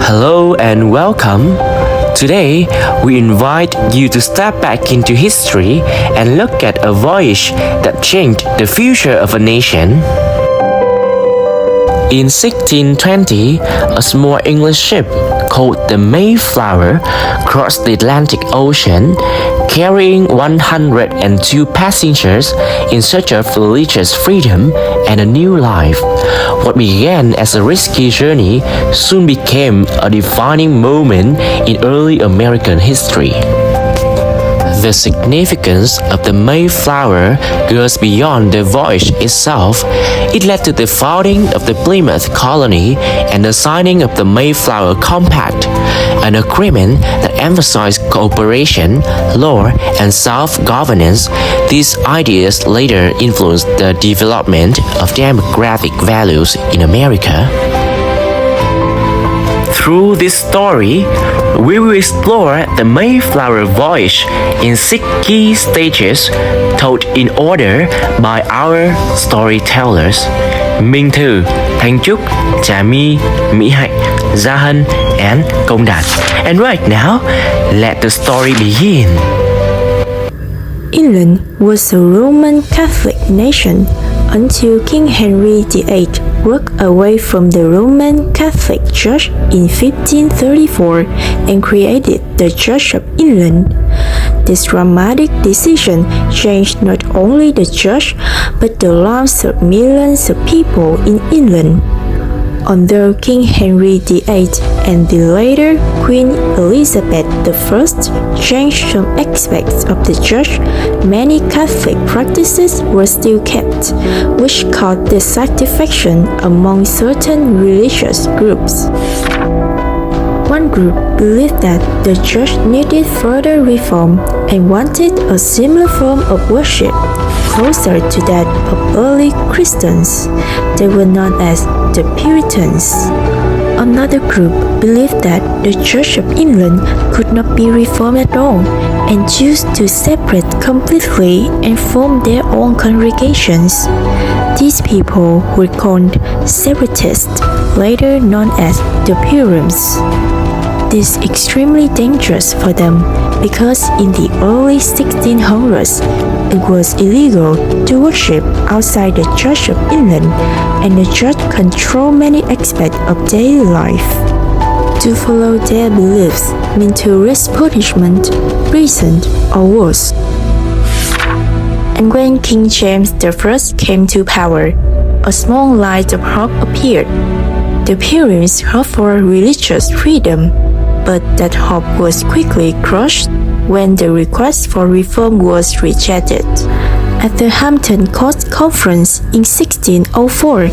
Hello and welcome. Today, we invite you to step back into history and look at a voyage that changed the future of a nation. In 1620, a small English ship called the Mayflower crossed the Atlantic Ocean, carrying 102 passengers in search of religious freedom and a new life. What began as a risky journey soon became a defining moment in early American history. The significance of the Mayflower goes beyond the voyage itself. It led to the founding of the Plymouth colony and the signing of the Mayflower Compact, an agreement that emphasized cooperation, law, and self-governance. These ideas later influenced the development of democratic values in America. Through this story, we will explore the Mayflower Voyage in 6 key stages told in order by our storytellers, Minh Thư, Thanh Trúc, Trà My, Mỹ Hạnh, Gia Hân, and Công Đạt. And right now, let the story begin. England was a Roman Catholic nation until King Henry VIII broke away from the Roman Catholic Church in 1534 and created the Church of England. This dramatic decision changed not only the Church but the lives of millions of people in England. Although King Henry VIII and the later Queen Elizabeth I changed some aspects of the church, many Catholic practices were still kept, which caused dissatisfaction among certain religious groups. One group believed that the church needed further reform and wanted a similar form of worship, closer to that of early Christians. They were known as the Puritans. Another group believed that the Church of England could not be reformed at all and chose to separate completely and form their own congregations. These people were called separatists, later known as the Pilgrims. This is extremely dangerous for them because in the early 1600s, it was illegal to worship outside the Church of England, and the church controlled many aspects of daily life. To follow their beliefs meant to risk punishment, prison, or worse. And when King James I came to power, a small light of hope appeared. The Pilgrims hoped for religious freedom, but that hope was quickly crushed when the request for reform was rejected. At the Hampton Court Conference in 1604,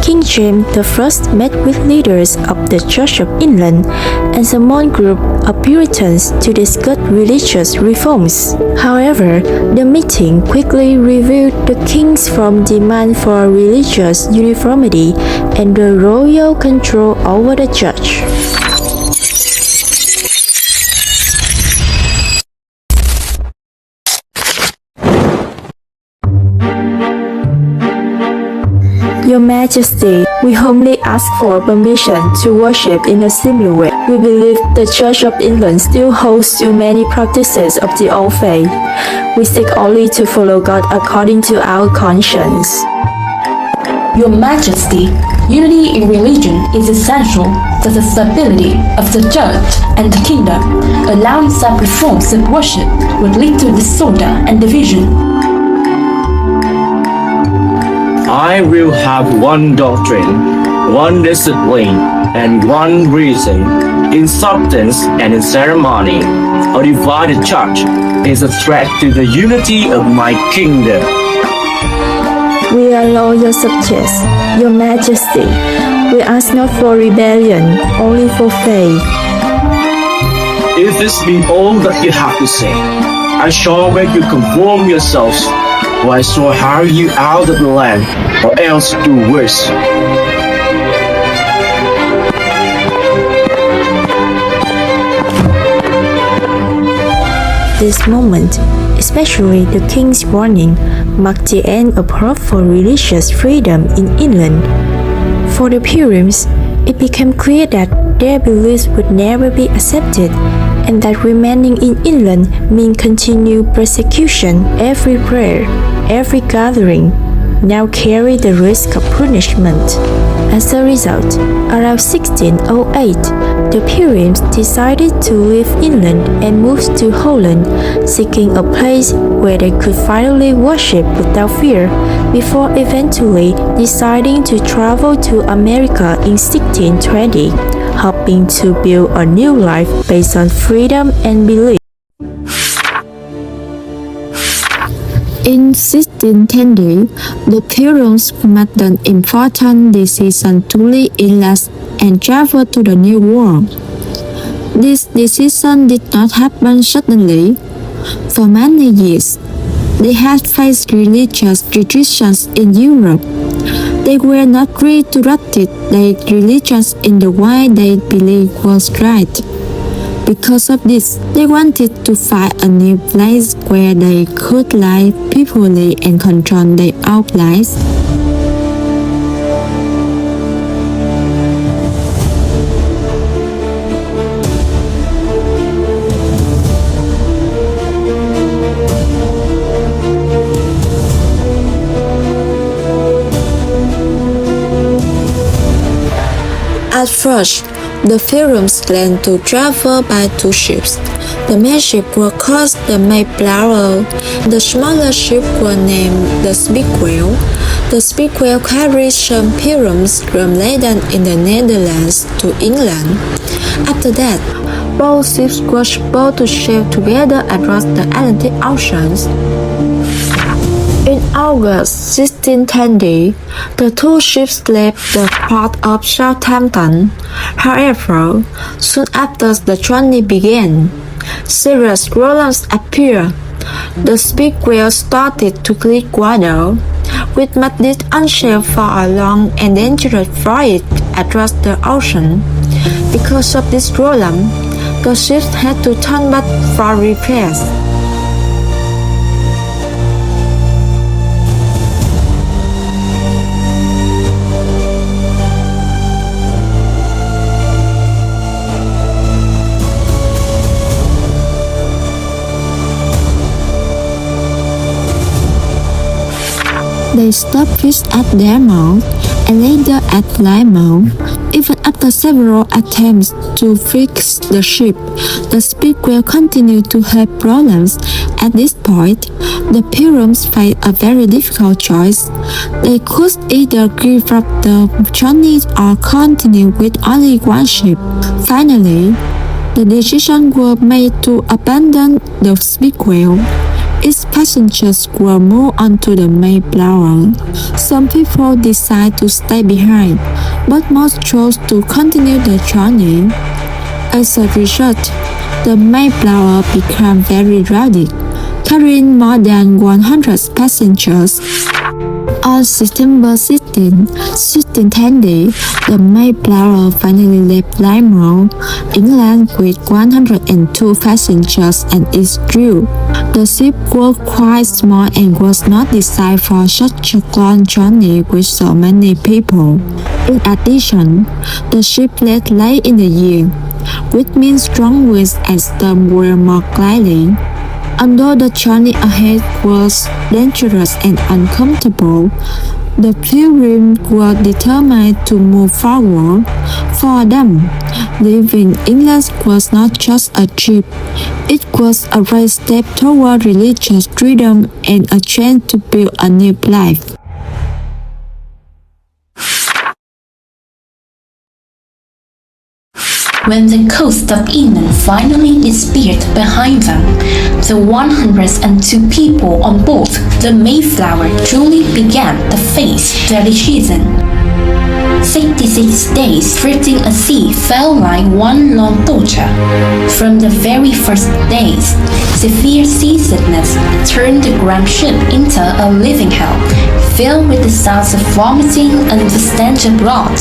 King James I met with leaders of the Church of England and a small group of Puritans to discuss religious reforms. However, the meeting quickly revealed the king's firm demand for religious uniformity and the royal control over the church. Your Majesty, we humbly ask for permission to worship in a similar way. We believe the Church of England still holds too many practices of the old faith. We seek only to follow God according to our conscience. Your Majesty, unity in religion is essential to the stability of the Church and the kingdom. Allowing separate forms of worship would lead to disorder and division. I will have one doctrine, one discipline, and one reason. In substance and in ceremony, a divided church is a threat to the unity of my kingdom. We are loyal subjects, Your Majesty. We ask not for rebellion, only for faith. If this be all that you have to say, I shall make you conform yourselves, or I shall hire you out of the land, or else do worse. This moment, especially the King's warning, marked the end of hope for religious freedom in England. For the Pilgrims, it became clear that their beliefs would never be accepted, and that remaining in England meant continued persecution. Every prayer, every gathering, now carried the risk of punishment. As a result, around 1608, the Pilgrims decided to leave England and moved to Holland, seeking a place where they could finally worship without fear, before eventually deciding to travel to America in 1620, hoping to build a new life based on freedom and belief. In 1620, the Pilgrims made an important decision to leave England and travel to the New World. This decision did not happen suddenly. For many years, they had faced religious restrictions in Europe. They were not free to practice their religions in the way they believed was right. Because of this, they wanted to find a new place where they could live peacefully and control their own lives. At first, the Pilgrims planned to travel by two ships. The main ship was called the Mayflower. The smaller ship was named the Speedwell. The Speedwell carried some Pilgrims from Leyden in the Netherlands to England. After that, both ships were supposed to sail together across the Atlantic Oceans. In August 1620, the two ships left the port of Southampton. However, soon after the journey began, serious problems appeared. The Speedwell started to leak water, which made it unsafe for a long and dangerous voyage across the ocean. Because of this problem, the ships had to turn back for repairs. They stopped fish at their mouth and later at Plymouth. Even after several attempts to fix the ship, the Speedwell continued to have problems. At this point, the Pilgrims faced a very difficult choice. They could either give up the journey or continue with only one ship. Finally, the decision was made to abandon the Speedwell. Its passengers were moved onto the Mayflower. Some people decided to stay behind, but most chose to continue the journey. As a result, the Mayflower became very rowdy, carrying more than 100 passengers. On September 16, 1620, the Mayflower finally left Plymouth, England with 102 passengers and its crew. The ship was quite small and was not designed for such a long journey with so many people. In addition, the ship left late in the year, which means strong winds and storms were more likely. Although the journey ahead was dangerous and uncomfortable, the Pilgrims were determined to move forward. For them, leaving England was not just a trip, it was a right step toward religious freedom and a chance to build a new life. When the coast of England finally disappeared behind them, the 102 people on board the Mayflower truly began to face their decision. 66 days drifting at sea felt like one long torture. From the very first days, severe seasickness turned the grand ship into a living hell, filled with the sounds of vomiting and the stench of blood.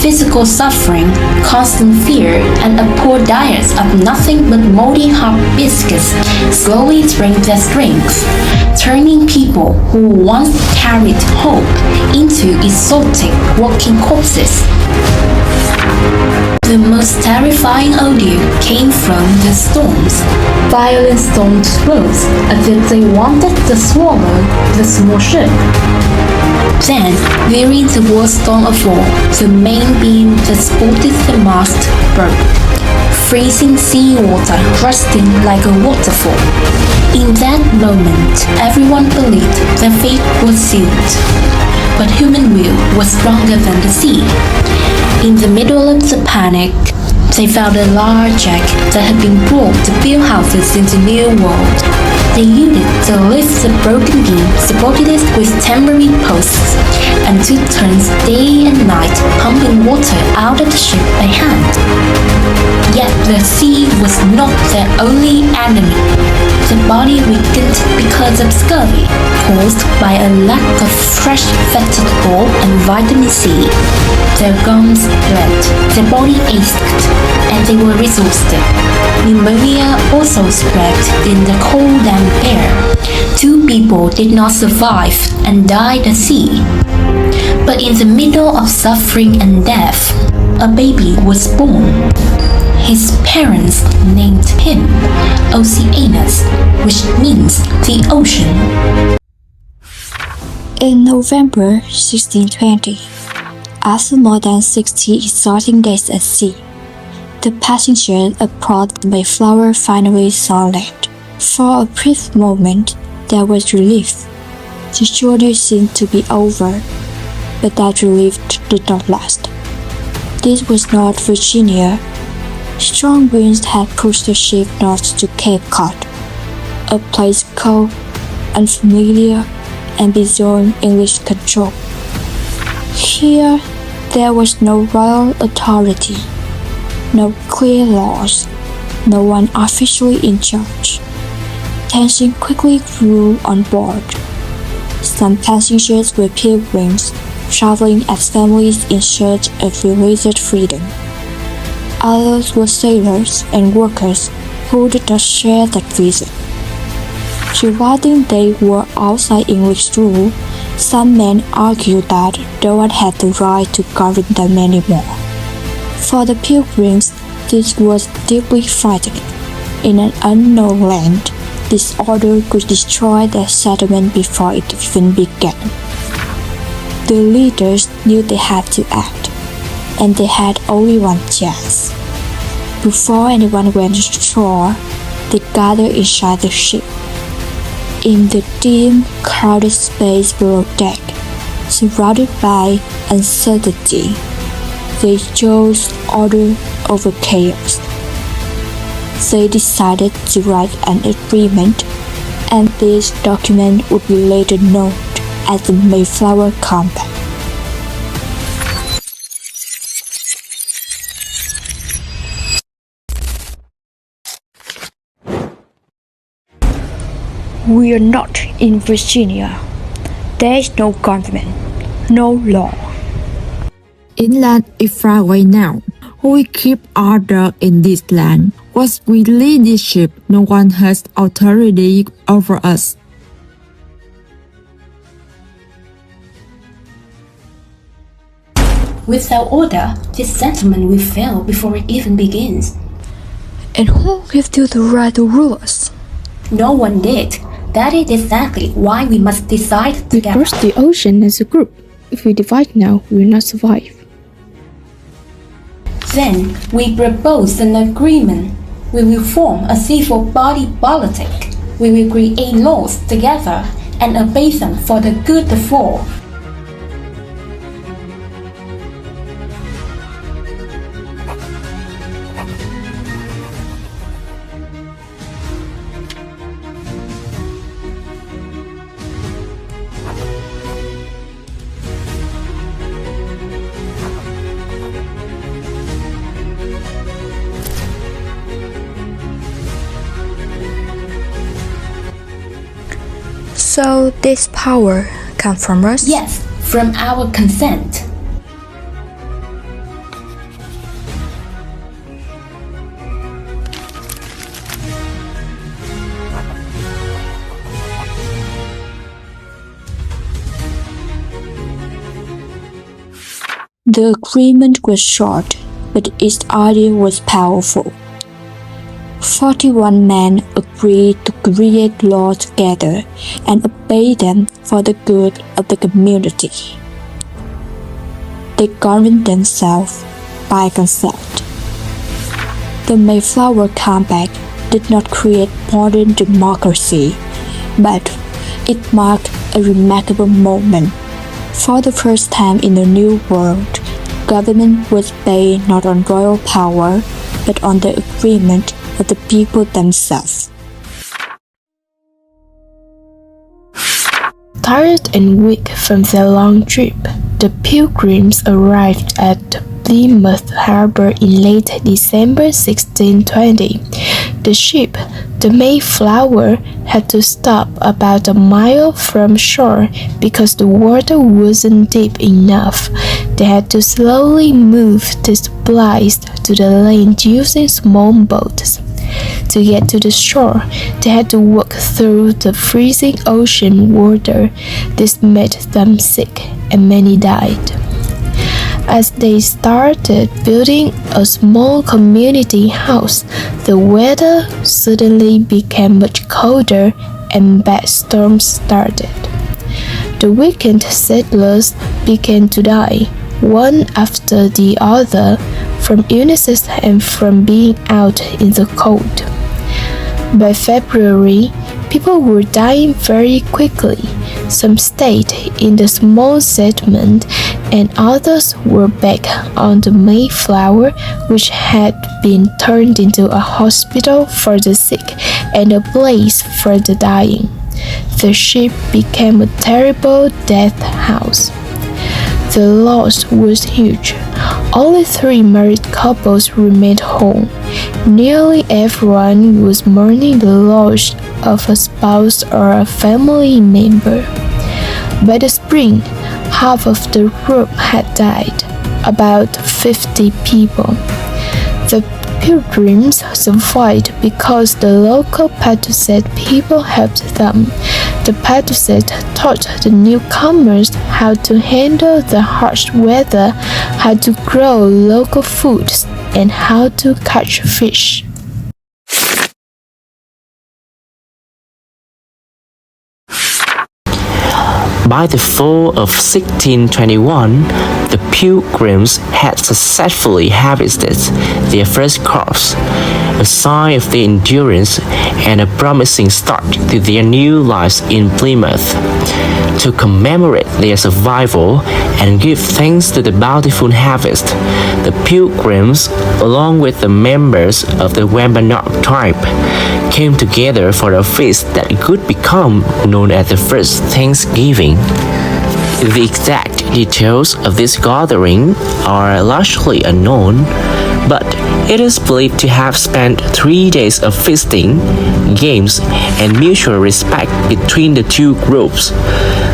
Physical suffering, constant fear, and a poor diet of nothing but moldy hot biscuits slowly drained their strength, turning people who once carried hope into exotic walking corpses. The most terrifying audio came from the storms. Violent storms rose as if they wanted to swallow the small ship. Then, during the worst storm of all, the main beam that supported the mast broke. Freezing seawater rusting like a waterfall. In that moment, everyone believed their fate was sealed. But human will was stronger than the sea. In the middle of the panic, they found a large jack that had been brought to build houses in the New World. They used it to lift the broken beam, supported it with temporary posts, and took turns day and night pumping water out of the ship by hand. Yet the sea was not their only enemy. The body weakened because of scurvy, caused by a lack of fresh vegetable and vitamin C. Their gums bled, their body ached, and they were exhausted. Pneumonia also spread in the cold and air. 2 people did not survive and died at sea. But in the middle of suffering and death, a baby was born. His parents named him Oceanus, which means the ocean. In November 1620, after more than 60 exhausting days at sea, the passengers aboard the Mayflower finally saw land. For a brief moment, there was relief. The journey seemed to be over, but that relief did not last. This was not Virginia. Strong winds had pushed the ship north to Cape Cod, a place cold, unfamiliar, and beyond English control. Here, there was no royal authority, no clear laws, no one officially in charge. Tension quickly grew on board. Some passengers were pilgrims, traveling as families in search of religious freedom. Others were sailors and workers who did not share that vision. Regarding they were outside English rule, some men argued that no one had the right to govern them anymore. For the pilgrims, this was deeply frightening. In an unknown land, disorder could destroy their settlement before it even began. The leaders knew they had to act, and they had only one chance. Before anyone went ashore, they gathered inside the ship. In the dim, crowded space below deck, surrounded by uncertainty, they chose order over chaos. They decided to write an agreement, and this document would be later known as the Mayflower Compact. We are not in Virginia. There is no government, no law. Inland is far away now. We keep order in this land. Once we leave this ship, no one has authority over us. Without order, this settlement will fail before it even begins. And who gives you the right to rule us? No one did. That is exactly why we must decide We together. crossed the ocean as a group. If we divide now, we will not survive. Then we propose an agreement. We will form a civil body politic. We will create laws together and obey them for the good of all. So this power comes from us? Yes, from our consent. The agreement was short. but its idea was powerful. 41 men agreed to create laws together and obey them for the good of the community. They governed themselves by consent. The Mayflower Compact did not create modern democracy, but it marked a remarkable moment. For the first time in the New World, government was based not on royal power, but on the agreement of the people themselves. Tired and weak from their long trip, the Pilgrims arrived at Plymouth Harbor in late December 1620. The ship, the Mayflower, had to stop about a mile from shore because the water wasn't deep enough. They had to slowly move the supplies to the land using small boats. To get to the shore, they had to walk through the freezing ocean water. This made them sick, and many died. As they started building a small community house, the weather suddenly became much colder and bad storms started. The weakened settlers began to die, one after the other, from illnesses and from being out in the cold. By February, people were dying very quickly. Some stayed in the small settlement and others were back on the Mayflower, which had been turned into a hospital for the sick and a place for the dying. The ship became a terrible death house. The loss was huge. Only 3 married couples remained home. Nearly everyone was mourning the loss of a spouse or a family member. By the spring, half of the group had died, about 50 people. The Pilgrims survived because the local Patuxet people helped them. The Patuxet taught the newcomers how to handle the harsh weather, how to grow local foods, and how to catch fish. By the fall of 1621, the Pilgrims had successfully harvested their first crops, a sign of their endurance and a promising start to their new lives in Plymouth. To commemorate their survival and give thanks to the bountiful harvest, the Pilgrims, along with the members of the Wampanoag tribe, came together for a feast that could become known as the First Thanksgiving. The exact details of this gathering are largely unknown, but it is believed to have spent 3 days of feasting, games, and mutual respect between the two groups.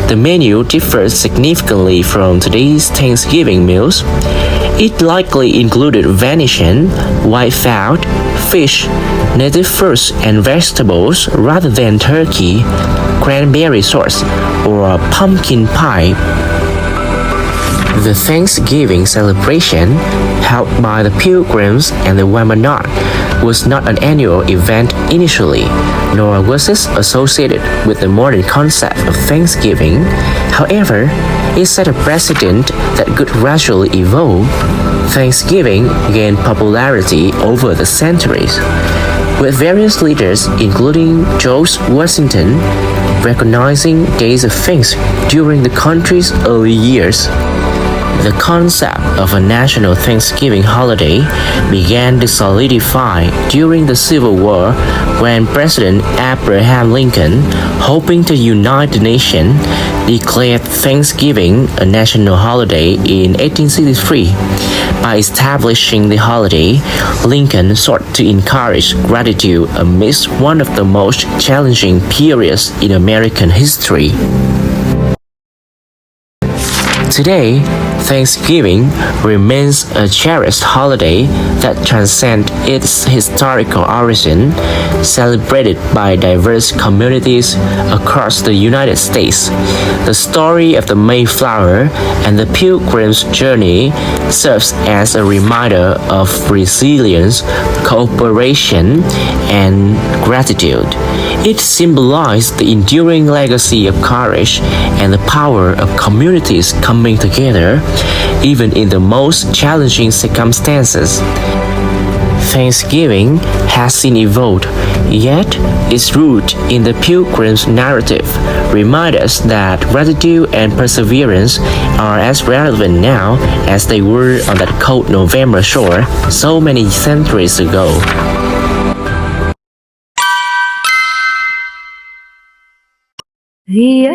The menu differs significantly from today's Thanksgiving meals. It likely included venison, white fowl, fish, native fruits and vegetables rather than turkey, cranberry sauce, or pumpkin pie. The Thanksgiving celebration, held by the Pilgrims and the Wampanoag, was not an annual event initially, nor was it associated with the modern concept of Thanksgiving. However, it set a precedent that could gradually evolve. Thanksgiving gained popularity over the centuries, with various leaders, including George Washington, recognizing days of thanks during the country's early years. The concept of a national Thanksgiving holiday began to solidify during the Civil War when President Abraham Lincoln, hoping to unite the nation, declared Thanksgiving a national holiday in 1863. By establishing the holiday, Lincoln sought to encourage gratitude amidst one of the most challenging periods in American history. Today, Thanksgiving remains a cherished holiday that transcends its historical origin, celebrated by diverse communities across the United States. The story of the Mayflower and the Pilgrims' journey serves as a reminder of resilience, cooperation, and gratitude. It symbolized the enduring legacy of courage and the power of communities coming together, even in the most challenging circumstances. Thanksgiving has since evolved, yet its root in the Pilgrim's narrative remind us that gratitude and perseverance are as relevant now as they were on that cold November shore so many centuries ago. The